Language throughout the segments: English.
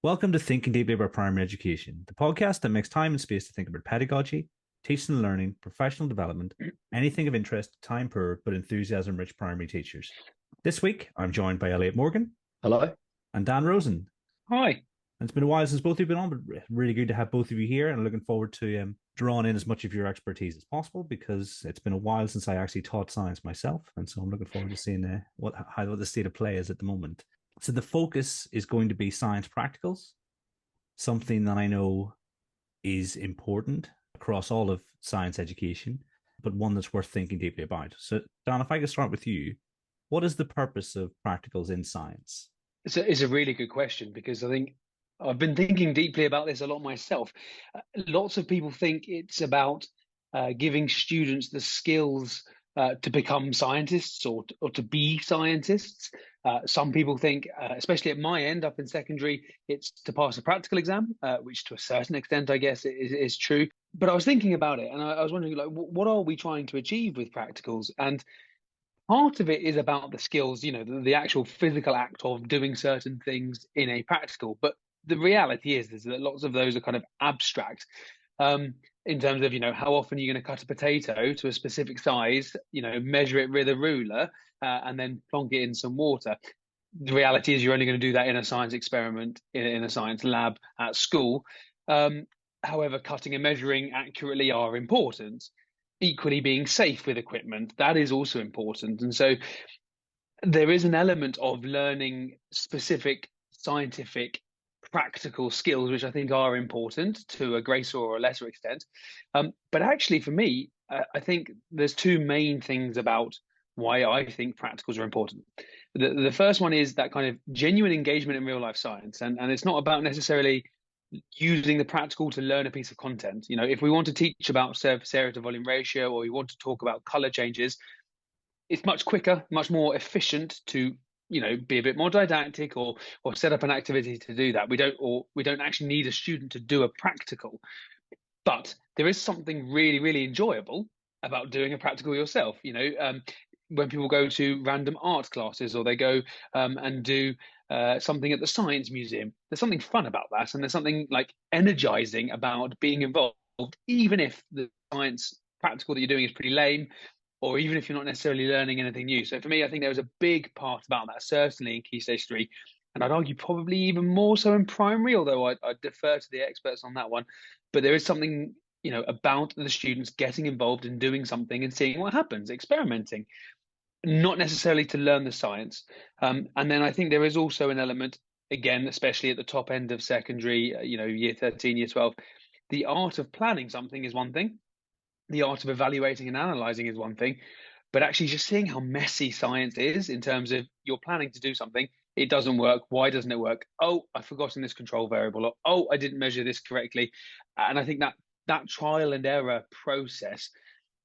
Welcome to Thinking Deeply About Primary Education, the podcast that makes time and space to think about pedagogy, teaching and learning, professional development, anything of interest to time poor but enthusiasm rich primary teachers. This week, I'm joined by Elliot Morgan Hello. and Dan Rosen. Hi. And it's been a while since both of you have been on, but really good to have both of you here and looking forward to drawing in as much of your expertise as possible because it's been a while since I actually taught science myself. And so I'm looking forward to seeing what the state of play is at the moment. So the focus is going to be science practicals, something that I know is important across all of science education, but one that's worth thinking deeply about. So, Dan, if I could start with you, what is the purpose of practicals in science? It's a really good question because I think I've been thinking deeply about this a lot myself. Lots of people think it's about giving students the skills to become scientists or to be scientists. Some people think, especially at my end up in secondary, it's to pass a practical exam, which to a certain extent, I guess, is true. But I was thinking about it and I was wondering, like, what are we trying to achieve with practicals? And part of it is about the skills, the actual physical act of doing certain things in a practical. But the reality is that lots of those are kind of abstract in terms of, how often you're going to cut a potato to a specific size, measure it with a ruler and then plonk it in some water. The reality is you're only going to do that in a science experiment, in a science lab at school. Um, However, cutting and measuring accurately are important. Equally, being safe with equipment, that is also important. And so there is an element of learning specific scientific practical skills, which I think are important to a greater or a lesser extent. But actually, for me, I think there's two main things about why I think practicals are important. The first one is that kind of genuine engagement in real life science. And it's not about necessarily using the practical to learn a piece of content. If we want to teach about surface area to volume ratio, or we want to talk about color changes, it's much quicker, much more efficient to be a bit more didactic or set up an activity to do that. We don't actually need a student to do a practical, but there is something really really enjoyable about doing a practical yourself. When people go to random art classes or they go and do something at the science museum, there's something fun about that, and there's something like energizing about being involved, even if the science practical that you're doing is pretty lame, or even if you're not necessarily learning anything new. So for me, I think there was a big part about that, certainly in Key Stage 3. And I'd argue probably even more so in primary, although I'd defer to the experts on that one. But there is something, about the students getting involved in doing something and seeing what happens, experimenting, not necessarily to learn the science. And then I think there is also an element, again, especially at the top end of secondary, year 13, year 12, the art of planning something is one thing, the art of evaluating and analyzing is one thing, but actually just seeing how messy science is in terms of you're planning to do something, it doesn't work. Why doesn't it work? Oh, I've forgotten this control variable, or oh, I didn't measure this correctly. And I think that trial and error process,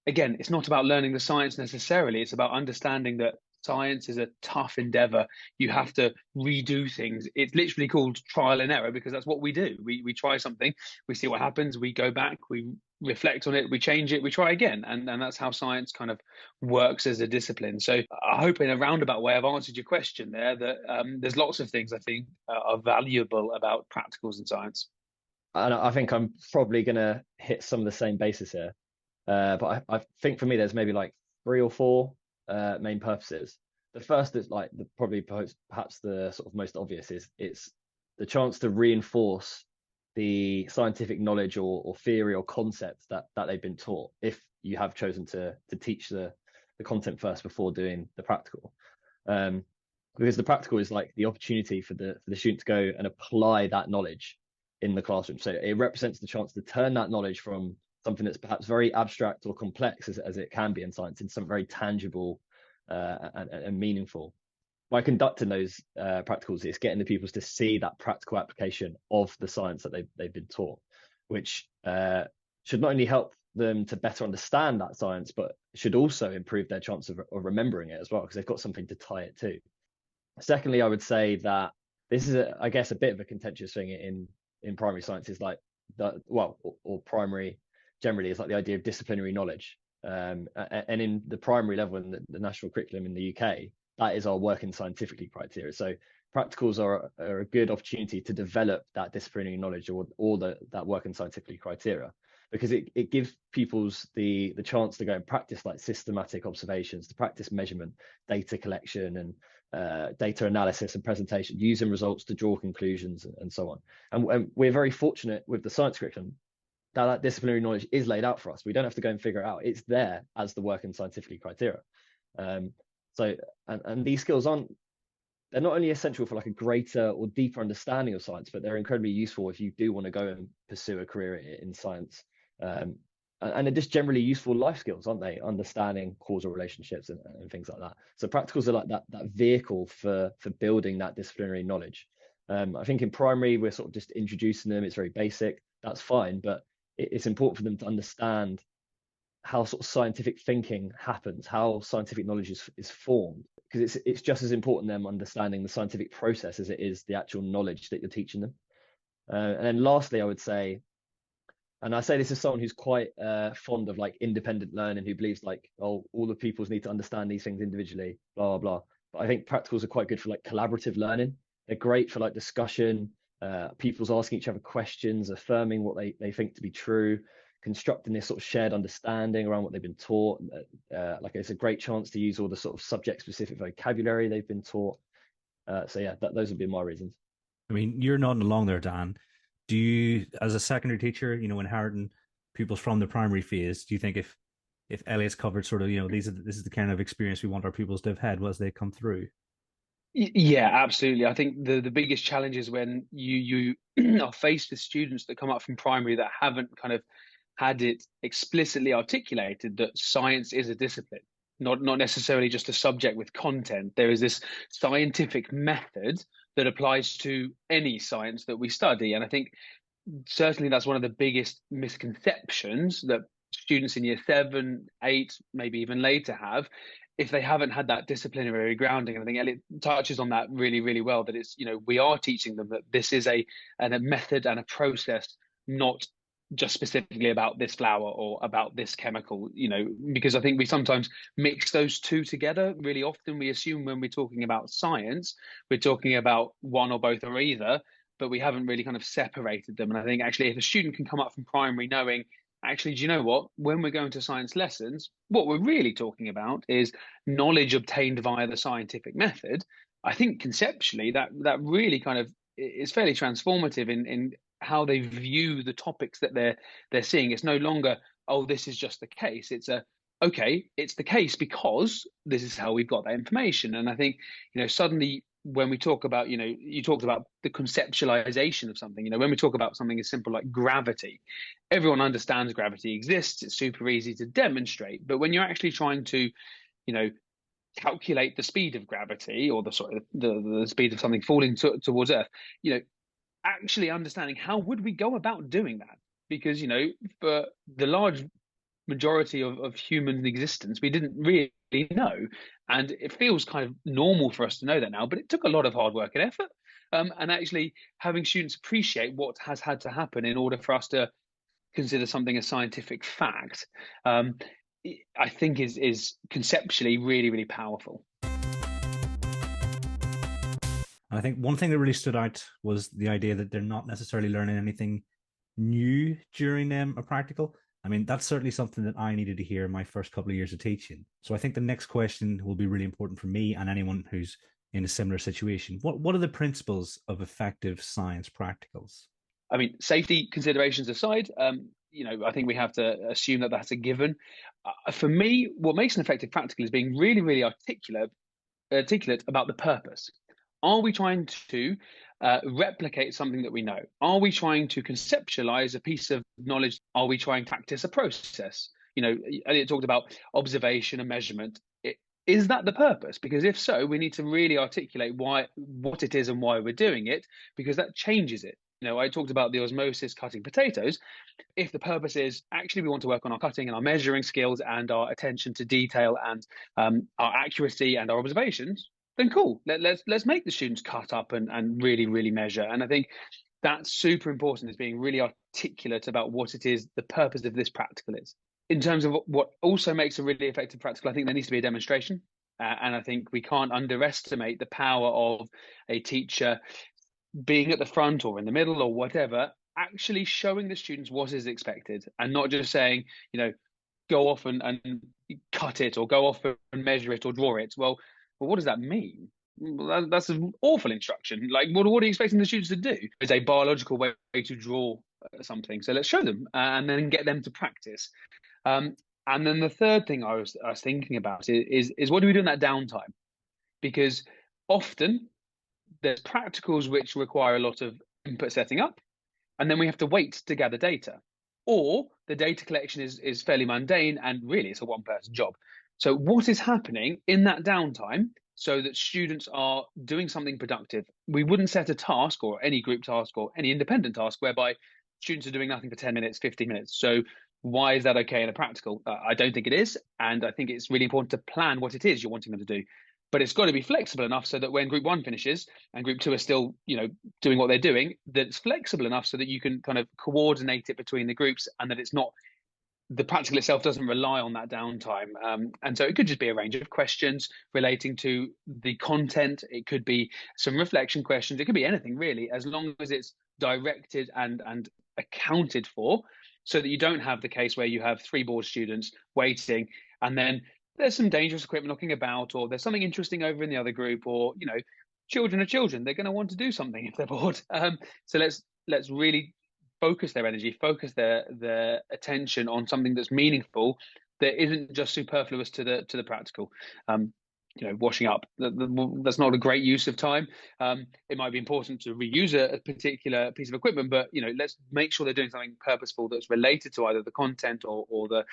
again, it's not about learning the science necessarily. It's about understanding that science is a tough endeavor. You have to redo things. It's literally called trial and error because that's what we do. We try something, we see what happens, we go back, we reflect on it, we change it, we try again. And that's how science kind of works as a discipline. So I hope in a roundabout way I've answered your question there, that there's lots of things I think are valuable about practicals in science. And I think I'm probably going to hit some of the same bases here. But I think for me, there's maybe like three or four main purposes. The first is like perhaps the sort of most obvious is it's the chance to reinforce the scientific knowledge or theory or concepts that they've been taught, if you have chosen to teach the content first before doing the practical. Because the practical is like the opportunity for the student to go and apply that knowledge in the classroom. So it represents the chance to turn that knowledge from something that's perhaps very abstract or complex as it can be in science into something very tangible and meaningful. By conducting those practicals, it's getting the pupils to see that practical application of the science that they've been taught, which should not only help them to better understand that science, but should also improve their chance of remembering it as well, because they've got something to tie it to. Secondly, I would say that this is, I guess, a bit of a contentious thing in primary science, is like or primary generally, is like the idea of disciplinary knowledge. And in the primary level in the national curriculum in the UK, that is our working scientifically criteria. So practicals are a good opportunity to develop that disciplinary knowledge or that working scientifically criteria, because it gives pupils the chance to go and practice like systematic observations, to practice measurement, data collection, and data analysis and presentation, using results to draw conclusions and so on. And we're very fortunate with the science curriculum that disciplinary knowledge is laid out for us. We don't have to go and figure it out. It's there as the working scientifically criteria. So and these skills they're not only essential for like a greater or deeper understanding of science, but they're incredibly useful if you do want to go and pursue a career in science. And they're just generally useful life skills, aren't they? Understanding causal relationships and things like that. So practicals are like that vehicle for building that disciplinary knowledge. I think in primary, we're sort of just introducing them. It's very basic. That's fine, but it's important for them to understand how sort of scientific thinking happens, how scientific knowledge is formed, because it's just as important them understanding the scientific process as it is the actual knowledge that you're teaching them. And then lastly, I would say, and I say this as someone who's quite fond of like independent learning, who believes like, oh, all the pupils need to understand these things individually, blah, blah, blah. But I think practicals are quite good for like collaborative learning. They're great for like discussion, pupils asking each other questions, affirming what they think to be true, constructing this sort of shared understanding around what they've been taught. Like it's a great chance to use all the sort of subject specific vocabulary they've been taught. So yeah, those would be my reasons. I mean, you're nodding along there, Dan. Do you, as a secondary teacher, inheriting pupils from the primary phase, do you think if Elliot's covered sort of, this is the kind of experience we want our pupils to have had as they come through? Yeah, absolutely. I think the biggest challenge is when you are faced with students that come up from primary that haven't kind of had it explicitly articulated that science is a discipline, not necessarily just a subject with content. There is this scientific method that applies to any science that we study. And I think certainly that's one of the biggest misconceptions that students in year 7, 8, maybe even later have, if they haven't had that disciplinary grounding. And I think Elliot touches on that really, really well, that it's, we are teaching them that this is a method and a process, not just specifically about this flower or about this chemical, because I think we sometimes mix those two together. Really often we assume when we're talking about science, we're talking about one or both or either, but we haven't really kind of separated them. And I think actually if a student can come up from primary knowing, actually, do you know what? When we're going to science lessons, what we're really talking about is knowledge obtained via the scientific method. I think conceptually that really kind of is fairly transformative in how they view the topics that they're seeing. It's no longer, oh, this is just the case. It's okay, it's the case because this is how we've got that information. And I think, suddenly when we talk about, you talked about the conceptualization of something, when we talk about something as simple like gravity, everyone understands gravity exists. It's super easy to demonstrate. But when you're actually trying to, calculate the speed of gravity or the speed of something falling towards Earth, actually understanding how would we go about doing that? Because, for the large majority of human existence, we didn't really know. And it feels kind of normal for us to know that now, but it took a lot of hard work and effort. And actually having students appreciate what has had to happen in order for us to consider something a scientific fact, I think is conceptually really, really powerful. And I think one thing that really stood out was the idea that they're not necessarily learning anything new during a practical. I mean, that's certainly something that I needed to hear in my first couple of years of teaching. So I think the next question will be really important for me and anyone who's in a similar situation. What are the principles of effective science practicals? I mean, safety considerations aside, I think we have to assume that that's a given. For me, what makes an effective practical is being really, really articulate about the purpose. Are we trying to replicate something that we know? Are we trying to conceptualize a piece of knowledge? Are we trying to practice a process? Elliot talked about observation and measurement. Is that the purpose? Because if so, we need to really articulate what it is and why we're doing it, because that changes it. I talked about the osmosis cutting potatoes. If the purpose is actually we want to work on our cutting and our measuring skills and our attention to detail and our accuracy and our observations, then cool. Let's make the students cut up and really, really measure. And I think that's super important, is being really articulate about what it is the purpose of this practical is. In terms of what also makes a really effective practical, I think there needs to be a demonstration. And I think we can't underestimate the power of a teacher being at the front or in the middle or whatever, actually showing the students what is expected and not just saying, go off and cut it or go off and measure it or draw it. Well, what does that mean? Well, that's an awful instruction. Like, what are you expecting the students to do? It's a biological way to draw something. So let's show them and then get them to practice. And then the third thing I was thinking about is what do we do in that downtime? Because often there's practicals which require a lot of input setting up, and then we have to wait to gather data. Or the data collection is fairly mundane and really it's a one-person job. So what is happening in that downtime so that students are doing something productive? We wouldn't set a task or any group task or any independent task whereby students are doing nothing for 10 minutes, 15 minutes. So why is that okay in a practical? I don't think it is. And I think it's really important to plan what it is you're wanting them to do. But it's got to be flexible enough so that when group one finishes and group two are still, doing what they're doing, that it's flexible enough so that you can kind of coordinate it between the groups and that it's not, the practical itself doesn't rely on that downtime. And so it could just be a range of questions relating to the content. It could be some reflection questions. It could be anything really, as long as it's directed and accounted for, so that you don't have the case where you have 3 bored students waiting and then there's some dangerous equipment knocking about, or there's something interesting over in the other group, or children are children. They're going to want to do something if they're bored. So let's really focus their energy, focus their attention on something that's meaningful, that isn't just superfluous to the practical. Washing up, that's not a great use of time. It might be important to reuse a particular piece of equipment, but let's make sure they're doing something purposeful that's related to either the content or the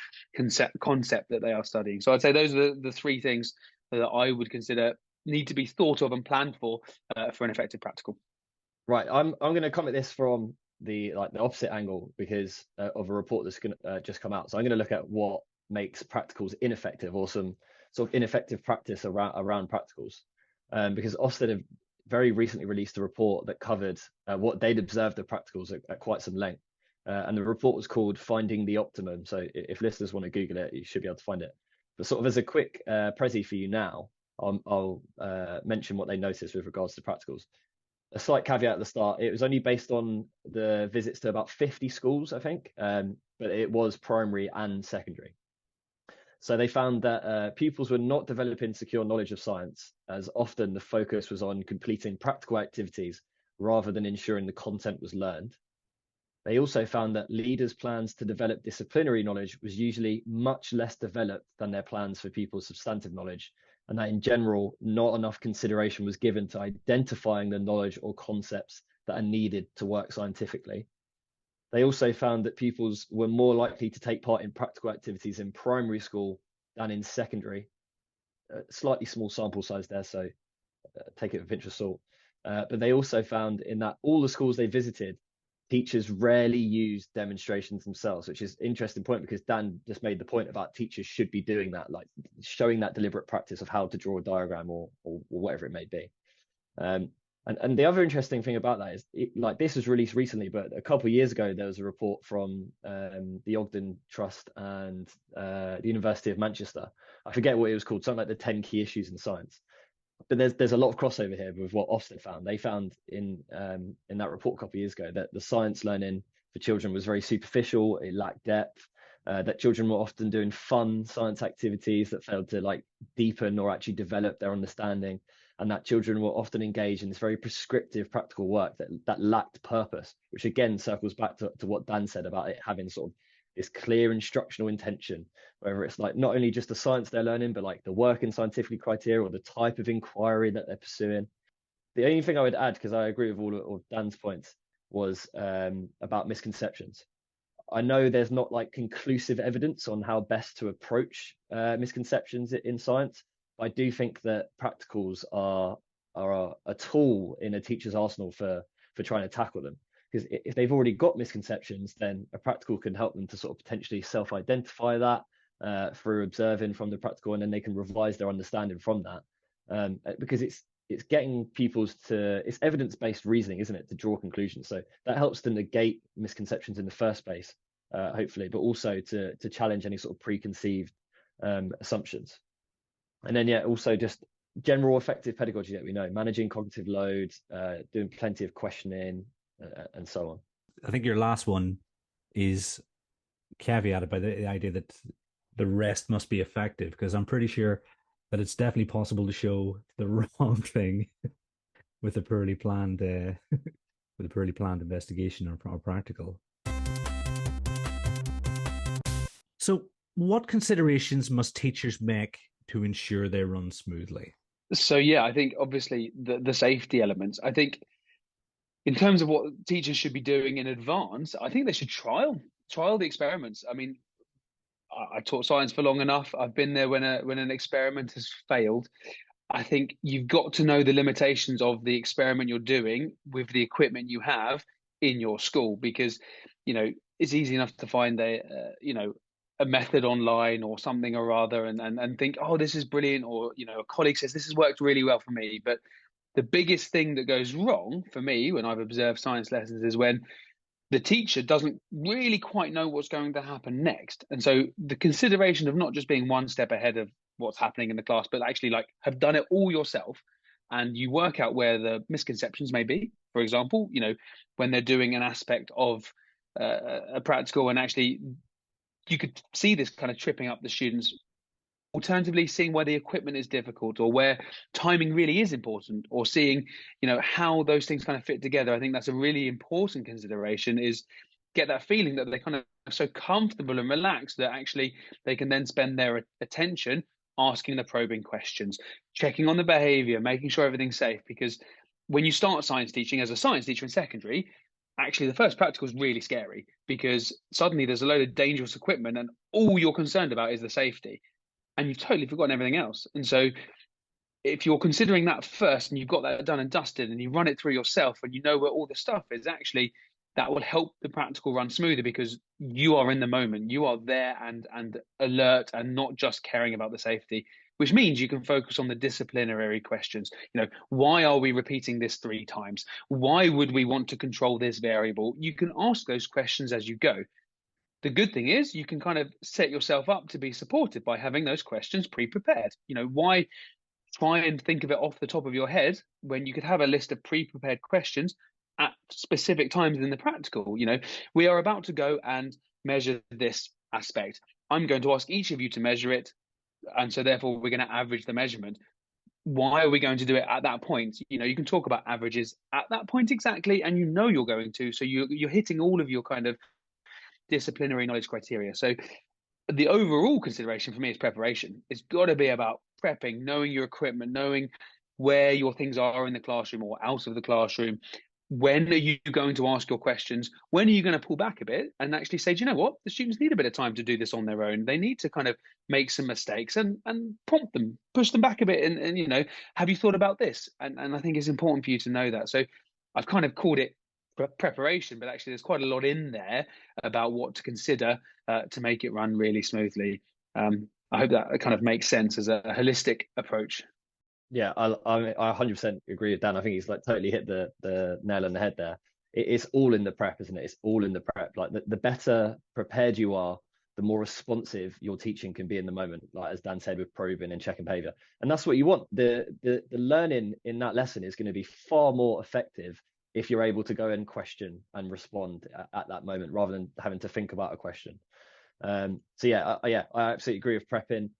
concept that they are studying. So I'd say those are the 3 things that I would consider need to be thought of and planned for an effective practical. Right, I'm going to come at this from the opposite angle because of a report that's going to just come out. So I'm going to look at what makes practicals ineffective, or some sort of ineffective practice around practicals, because Ofsted have very recently released a report that covered what they'd observed of practicals at quite some length, and the report was called Finding the Optimum. So if listeners want to Google it, you should be able to find it. But sort of as a quick prezi for you now, I'll mention what they noticed with regards to practicals. A slight caveat at the start: it was only based on the visits to about 50 schools, I think, but it was primary and secondary. So they found that pupils were not developing secure knowledge of science, as often the focus was on completing practical activities rather than ensuring the content was learned. They also found that leaders' plans to develop disciplinary knowledge was usually much less developed than their plans for people's substantive knowledge, and that in general, not enough consideration was given to identifying the knowledge or concepts that are needed to work scientifically. They also found that pupils were more likely to take part in practical activities in primary school than in secondary. Slightly small sample size there, so take it with a pinch of salt. But they also found in that all the schools they visited, teachers rarely used demonstrations themselves, which is an interesting point because Dan just made the point about teachers should be doing that, like showing that deliberate practice of how to draw a diagram or whatever it may be. And the other interesting thing about that is, this was released recently, but a couple of years ago, there was a report from the Ogden Trust and the University of Manchester. I forget what it was called, something like the 10 key issues in science. But there's a lot of crossover here with what Ofsted found. They found in that report a couple of years ago that the science learning for children was very superficial, it lacked depth, that children were often doing fun science activities that failed to deepen or actually develop their understanding, and that children were often engaged in this very prescriptive practical work that lacked purpose, which again circles back to what Dan said about it having sort of this clear instructional intention, whether it's not only just the science they're learning, but the work in scientific criteria or the type of inquiry that they're pursuing. The only thing I would add, because I agree with all of Dan's points, was about misconceptions. I know there's not conclusive evidence on how best to approach misconceptions in science. I do think that practicals are a tool in a teacher's arsenal for trying to tackle them. Because if they've already got misconceptions, then a practical can help them to sort of potentially self-identify that through observing from the practical, and then they can revise their understanding from that. Because it's getting it's evidence-based reasoning, isn't it, to draw conclusions. So that helps to negate misconceptions in the first place, hopefully, but also to challenge any sort of preconceived assumptions. And then, yeah, also just general effective pedagogy that we know, managing cognitive load, doing plenty of questioning, and so on. I think your last one is caveated by the idea that the rest must be effective, because I'm pretty sure that it's definitely possible to show the wrong thing with a poorly planned with a poorly planned investigation or practical. So, what considerations must teachers make to ensure they run smoothly? So yeah, I think obviously the safety elements. I think in terms of what teachers should be doing in advance, I think they should trial the experiments. I mean, I taught science for long enough. I've been there when an experiment has failed. I think you've got to know the limitations of the experiment you're doing with the equipment you have in your school, because it's easy enough to find a method online or something or other, and think, oh, this is brilliant, or a colleague says this has worked really well for me. But the biggest thing that goes wrong for me when I've observed science lessons is when the teacher doesn't really quite know what's going to happen next. And so the consideration of not just being one step ahead of what's happening in the class, but actually like have done it all yourself, and you work out where the misconceptions may be. For example, when they're doing an aspect of a practical, and actually you could see this kind of tripping up the students. Alternatively, seeing where the equipment is difficult, or where timing really is important, or seeing how those things kind of fit together. I think that's a really important consideration, is get that feeling that they kind of are so comfortable and relaxed that actually they can then spend their attention asking the probing questions, checking on the behavior, making sure everything's safe. Because when you start science teaching as a science teacher in secondary, actually the first practical is really scary, because suddenly there's a load of dangerous equipment and all you're concerned about is the safety, and you've totally forgotten everything else. And so if you're considering that first, and you've got that done and dusted, and you run it through yourself, and you know where all the stuff is, actually that will help the practical run smoother, because you are in the moment, you are there and alert, and not just caring about the safety, which means you can focus on the disciplinary questions. Why are we repeating this 3 times? Why would we want to control this variable? You can ask those questions as you go. The good thing is you can kind of set yourself up to be supported by having those questions pre-prepared. Why try and think of it off the top of your head when you could have a list of pre-prepared questions at specific times in the practical? We are about to go and measure this aspect. I'm going to ask each of you to measure it, and so therefore we're going to average the measurement. Why are we going to do it at that point? You can talk about averages at that point exactly, and you're going to, so you're hitting all of your kind of disciplinary knowledge criteria. So the overall consideration for me is preparation. It's got to be about prepping, knowing your equipment, knowing where your things are in the classroom or out of the classroom. When are you going to ask your questions? When are you going to pull back a bit and actually say, do you know what? The students need a bit of time to do this on their own. They need to kind of make some mistakes and prompt them, push them back a bit. And have you thought about this? And I think it's important for you to know that. So I've kind of called it preparation, but actually there's quite a lot in there about what to consider to make it run really smoothly. I hope that kind of makes sense as a holistic approach. Yeah, I 100% agree with Dan. I think he's like totally hit the nail on the head there. It's all in the prep, isn't it? It's all in the prep. Like the better prepared you are, the more responsive your teaching can be in the moment. Like as Dan said, with probing and checking behavior, and that's what you want. The learning in that lesson is going to be far more effective if you're able to go and question and respond at that moment, rather than having to think about a question. So yeah, I absolutely agree with prepping.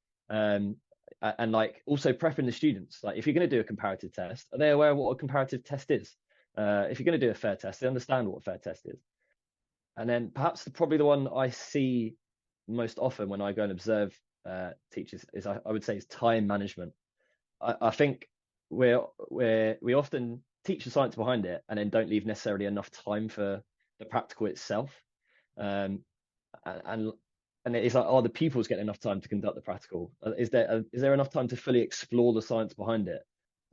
And like also prepping the students. Like if you're going to do a comparative test, are they aware of what a comparative test is? If you're going to do a fair test, they understand what a fair test is. And then perhaps probably the one I see most often when I go and observe teachers is I would say is time management. I think we often teach the science behind it and then don't leave necessarily enough time for the practical itself. And it's like, the pupils get enough time to conduct the practical? Is there enough time to fully explore the science behind it?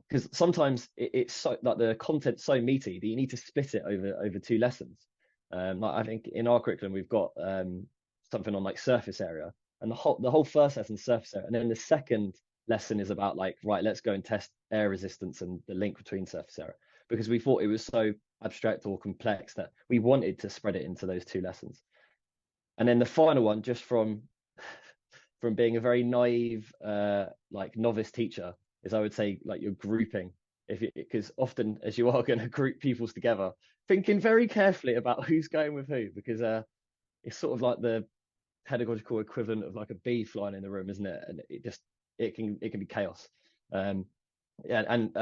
Because sometimes it's so like the content's so meaty that you need to split it over 2 lessons. Like I think in our curriculum we've got something on like surface area, and the whole first lesson surface area, and then the second lesson is about like, right, let's go and test air resistance and the link between surface area, because we thought it was so abstract or complex that we wanted to spread it into those 2 lessons. And then the final one, just from from being a very naive, like novice teacher, is I would say like you're grouping, because often as you are going to group pupils together, thinking very carefully about who's going with who, because it's sort of like the pedagogical equivalent of like a bee flying in the room, isn't it? And it can be chaos. Yeah, and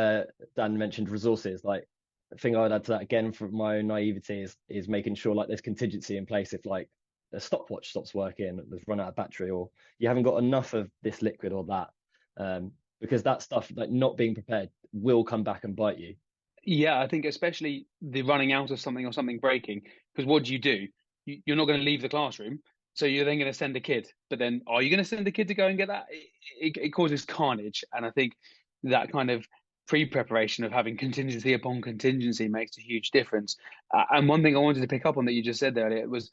Dan mentioned resources. Like, the thing I would add to that again from my own naivety is making sure like there's contingency in place if like a stopwatch stops working, there's run out of battery, or you haven't got enough of this liquid or that, because that stuff, like not being prepared, will come back and bite you. Yeah, I think especially the running out of something or something breaking, because what do? You're not going to leave the classroom, so you're then going to send a kid. But then, are you going to send a kid to go and get that? It causes carnage, and I think that kind of pre-preparation of having contingency upon contingency makes a huge difference. And one thing I wanted to pick up on that you just said there, Elliot, was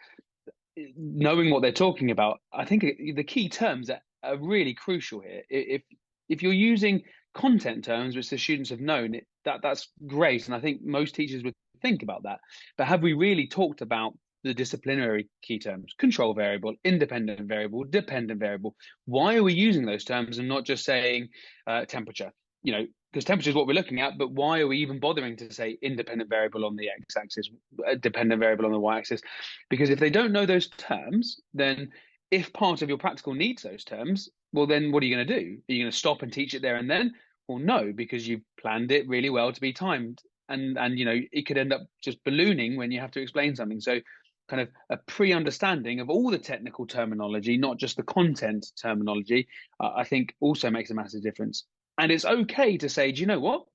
knowing what they're talking about. I think the key terms are really crucial here. If you're using content terms which the students have known, that's great, and I think most teachers would think about that. But have we really talked about the disciplinary key terms? Control variable, independent variable, dependent variable. Why are we using those terms and not just saying temperature? Because temperature is what we're looking at, but why are we even bothering to say independent variable on the x-axis, dependent variable on the y-axis? Because if they don't know those terms, then if part of your practical needs those terms, well, then what are you going to do? Are you going to stop and teach it there and then? Well, no, because you've planned it really well to be timed. And it could end up just ballooning when you have to explain something. So kind of a pre-understanding of all the technical terminology, not just the content terminology, I think also makes a massive difference. And it's okay to say, do you know what?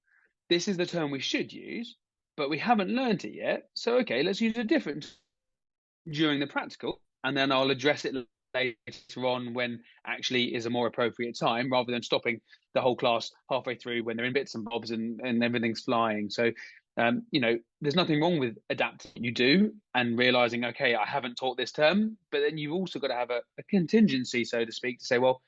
This is the term we should use, but we haven't learned it yet. So, okay, let's use a different during the practical, and then I'll address it later on when actually is a more appropriate time, rather than stopping the whole class halfway through when they're in bits and bobs and everything's flying. So, there's nothing wrong with adapting you do and realizing, okay, I haven't taught this term, but then you've also got to have a contingency, so to speak, to say, well,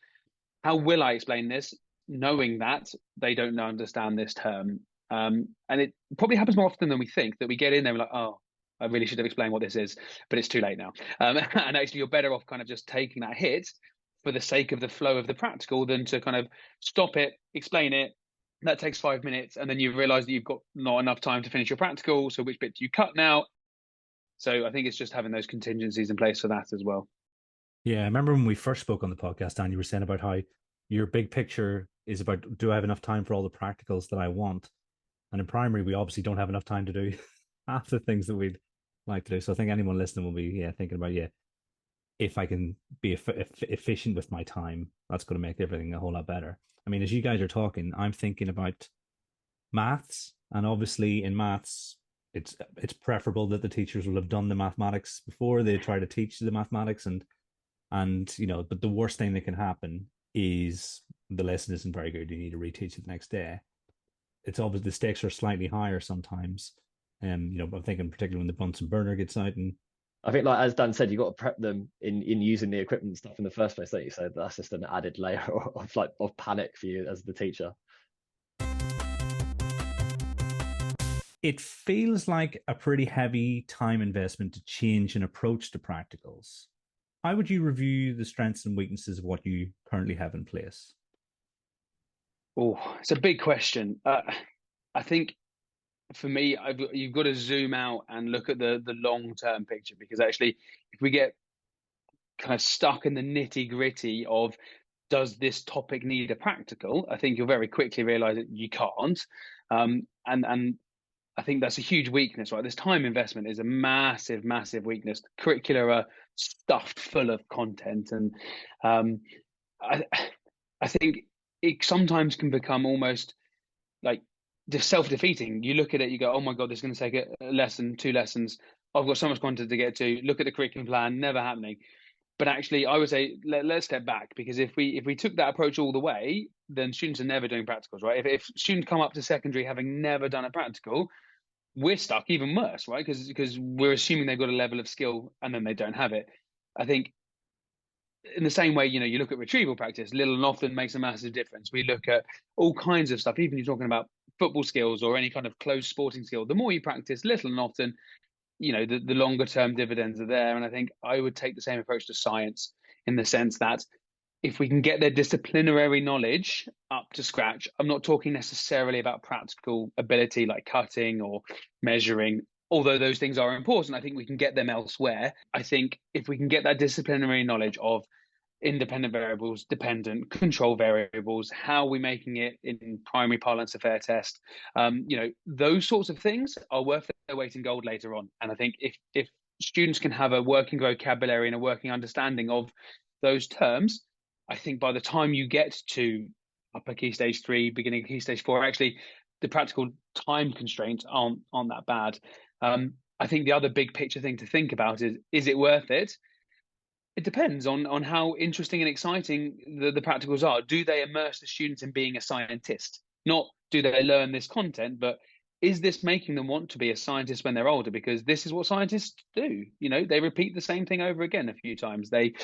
how will I explain this, knowing that they don't understand this term? And it probably happens more often than we think, that we get in there and we're like, oh, I really should have explained what this is, but it's too late now. And actually, you're better off kind of just taking that hit for the sake of the flow of the practical than to kind of stop it, explain it. That takes 5 minutes, and then you realize that you've got not enough time to finish your practical. So which bit do you cut now? So I think it's just having those contingencies in place for that as well. Yeah, I remember when we first spoke on the podcast, Dan, you were saying about how your big picture is about, do I have enough time for all the practicals that I want? And in primary, we obviously don't have enough time to do half the things that we'd like to do. So I think anyone listening will be thinking about, if I can be efficient with my time, that's going to make everything a whole lot better. I mean, as you guys are talking, I'm thinking about maths, and obviously in maths, it's preferable that the teachers will have done the mathematics before they try to teach the mathematics, and but the worst thing that can happen is the lesson isn't very good. You need to reteach it the next day. It's obvious the stakes are slightly higher sometimes. I'm thinking particularly when the Bunsen burner gets out. And I think, like as Dan said, you've got to prep them in using the equipment and stuff in the first place, like you said. That's just an added layer of panic for you as the teacher. It feels like a pretty heavy time investment to change an approach to practicals. How would you review the strengths and weaknesses of what you currently have in place? Oh, it's a big question. I think for me, you've got to zoom out and look at the long-term picture, because actually, if we get kind of stuck in the nitty-gritty of, does this topic need a practical, I think you'll very quickly realize that you can't. And I think that's a huge weakness, right? This time investment is a massive, massive weakness. The curricula are stuffed full of content, and I think it sometimes can become almost like just self-defeating. You look at it, you go, oh my God, this is going to take a lesson, 2 lessons. I've got so much content to get to. Look at the curriculum plan, never happening. But actually, I would say let's step back, because if we took that approach all the way, then students are never doing practicals, right? If students come up to secondary having never done a practical, we're stuck even worse, right? Because we're assuming they've got a level of skill and then they don't have it. I think in the same way, you look at retrieval practice, little and often makes a massive difference. We look at all kinds of stuff, even you're talking about football skills or any kind of close sporting skill. The more you practice little and often, the longer term dividends are there. And I think I would take the same approach to science, in the sense that if we can get their disciplinary knowledge up to scratch, I'm not talking necessarily about practical ability like cutting or measuring, although those things are important. I think we can get them elsewhere. I think if we can get that disciplinary knowledge of independent variables, dependent control variables, how are we making it in primary parlance a fair test, those sorts of things are worth their weight in gold later on. And I think if students can have a working vocabulary and a working understanding of those terms, I think by the time you get to upper key stage 3, beginning of key stage 4, actually the practical time constraints aren't that bad. I think the other big picture thing to think about is it worth it? It depends on how interesting and exciting the practicals are. Do they immerse the students in being a scientist? Not do they learn this content, but is this making them want to be a scientist when they're older? Because this is what scientists do. They repeat the same thing over again a few times. They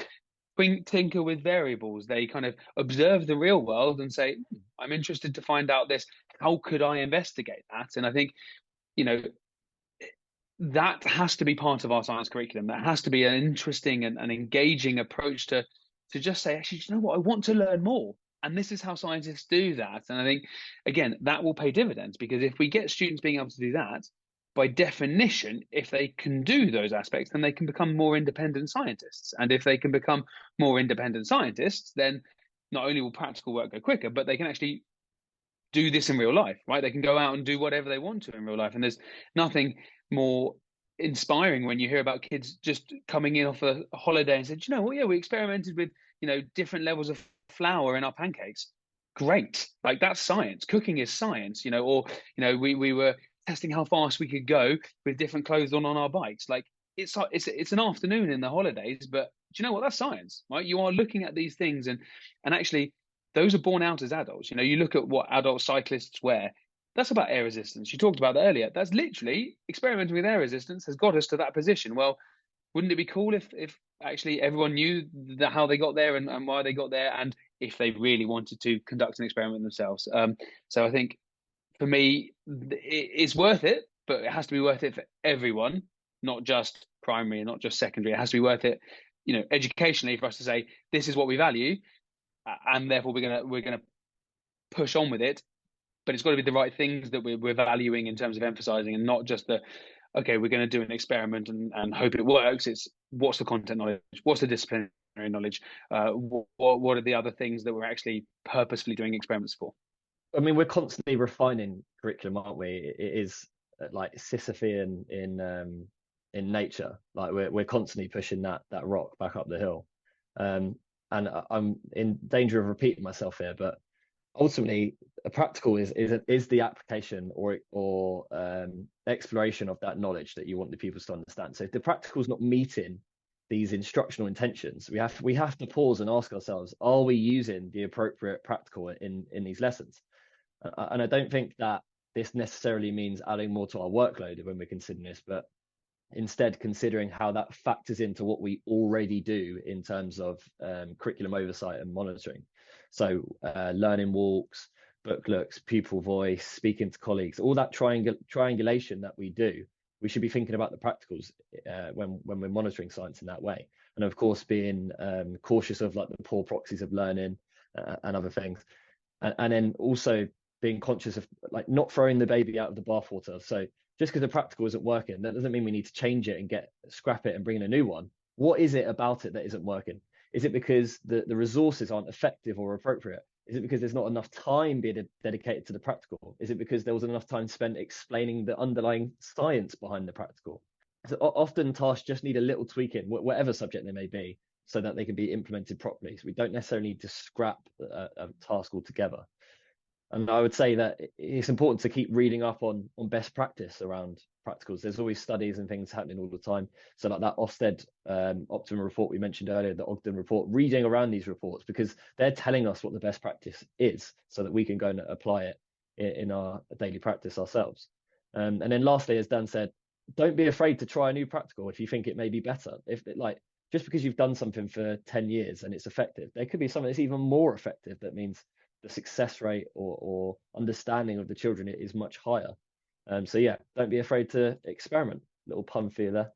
tinker with variables. They kind of observe the real world and say, I'm interested to find out this. How could I investigate that? And I think, you know, that has to be part of our science curriculum. That has to be an interesting and engaging approach to just say, actually, you know what, I want to learn more. And this is how scientists do that. And I think, again, that will pay dividends, because if we get students being able to do that, by definition, if they can do those aspects, then they can become more independent scientists. And if they can become more independent scientists, then not only will practical work go quicker, but they can actually do this in real life, right? They can go out and do whatever they want to in real life. And there's nothing more inspiring when you hear about kids just coming in off a holiday and said, you know what, yeah, we experimented with, different levels of flour in our pancakes. Great. Like, that's science. Cooking is science, or, we were testing how fast we could go with different clothes on our bikes. Like, it's an afternoon in the holidays, but do you know what? That's science, right? You are looking at these things, and actually those are born out as adults. You look at what adult cyclists wear. That's about air resistance. You talked about that earlier. That's literally experimenting with air resistance has got us to that position. Well, wouldn't it be cool if actually everyone knew how they got there and why they got there, and if they really wanted to conduct an experiment themselves? So I think for me, it's worth it, but it has to be worth it for everyone, not just primary and not just secondary. It has to be worth it, educationally, for us to say this is what we value, and therefore we're gonna push on with it. But it's got to be the right things that we're valuing in terms of emphasizing, and not just okay, we're going to do an experiment and hope it works. It's what's the content knowledge, what's the disciplinary knowledge, what are the other things that we're actually purposefully doing experiments for. I mean, we're constantly refining curriculum, aren't we? It is like Sisyphean in nature. Like we're constantly pushing that rock back up the hill. And I'm in danger of repeating myself here, but ultimately, a practical is the application or exploration of that knowledge that you want the pupils to understand. So if the practical is not meeting these instructional intentions, we have to pause and ask ourselves: are we using the appropriate practical in these lessons? And I don't think that this necessarily means adding more to our workload when we're considering this, but instead considering how that factors into what we already do in terms of curriculum oversight and monitoring. So learning walks, book looks, pupil voice, speaking to colleagues, all that triangulation that we do, we should be thinking about the practicals when we're monitoring science in that way. And of course, being cautious of like the poor proxies of learning and other things. And then also being conscious of like not throwing the baby out of the bathwater. So just because the practical isn't working, that doesn't mean we need to change it and scrap it and bring in a new one. What is it about it that isn't working? Is it because the resources aren't effective or appropriate? Is it because there's not enough time being dedicated to the practical? Is it because there wasn't enough time spent explaining the underlying science behind the practical? So often tasks just need a little tweaking, whatever subject they may be, so that they can be implemented properly. So we don't necessarily need to scrap a task altogether. And I would say that it's important to keep reading up on best practice around practicals. There's always studies and things happening all the time. So like that Ofsted Optimum report we mentioned earlier, the Ogden report, reading around these reports, because they're telling us what the best practice is so that we can go and apply it in our daily practice ourselves. And then lastly, as Dan said, don't be afraid to try a new practical if you think it may be better. Just because you've done something for 10 years and it's effective, there could be something that's even more effective that means the success rate or understanding of the children is much higher. So yeah, don't be afraid to experiment. Little pun for you there.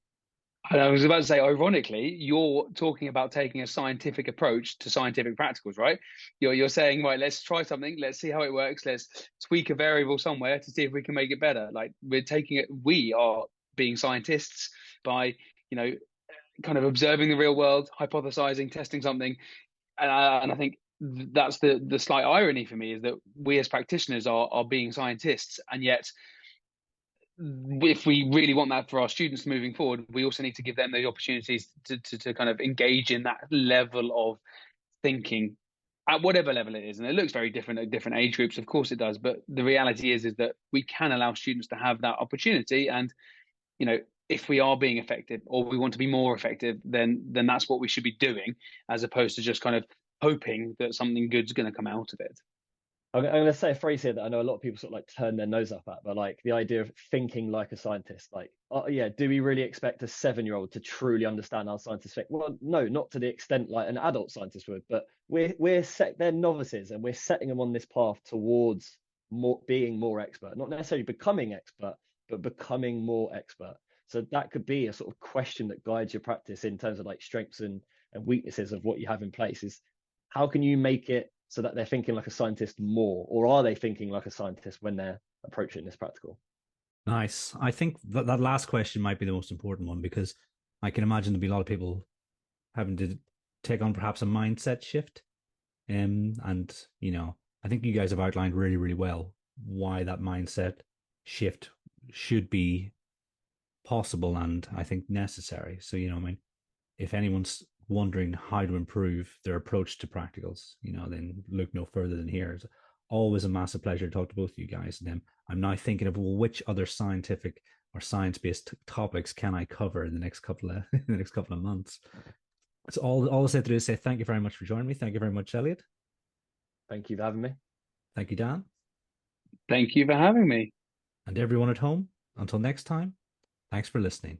And I was about to say, ironically, you're talking about taking a scientific approach to scientific practicals, right? You're saying, right, let's try something, let's see how it works, let's tweak a variable somewhere to see if we can make it better. Like we're taking it, we are being scientists by, you know, kind of observing the real world, hypothesizing, testing something, and I think that's the slight irony for me is that we as practitioners are being scientists, and yet if we really want that for our students moving forward, we also need to give them the opportunities to kind of engage in that level of thinking at whatever level it is. And it looks very different at different age groups, of course it does, but the reality is that we can allow students to have that opportunity. And if we are being effective or we want to be more effective, then that's what we should be doing, as opposed to just kind of hoping that something good's going to come out of it. I'm going to say a phrase here that I know a lot of people sort of like turn their nose up at, but like the idea of thinking like a scientist. Like, yeah, do we really expect a 7-year-old to truly understand how scientists think? Well, no, not to the extent like an adult scientist would, but they're novices and we're setting them on this path towards being more expert, not necessarily becoming expert, but becoming more expert. So that could be a sort of question that guides your practice in terms of like strengths and weaknesses of what you have in place. Is how can you make it so that they're thinking like a scientist more, or are they thinking like a scientist when they're approaching this practical? Nice. I think that last question might be the most important one, because I can imagine there'll be a lot of people having to take on perhaps a mindset shift. And I think you guys have outlined really, really well why that mindset shift should be possible and I think necessary. So, I mean, if anyone's wondering how to improve their approach to practicals, then look no further than here. It's always a massive pleasure to talk to both of you guys. And I'm now thinking of, well, which other scientific or science-based topics can I cover in the next couple of months? So all I said to do is say thank you very much for joining me. Thank you very much, Elliot. Thank you for having me. Thank you, Dan. Thank you for having me. And everyone at home, until next time, thanks for listening.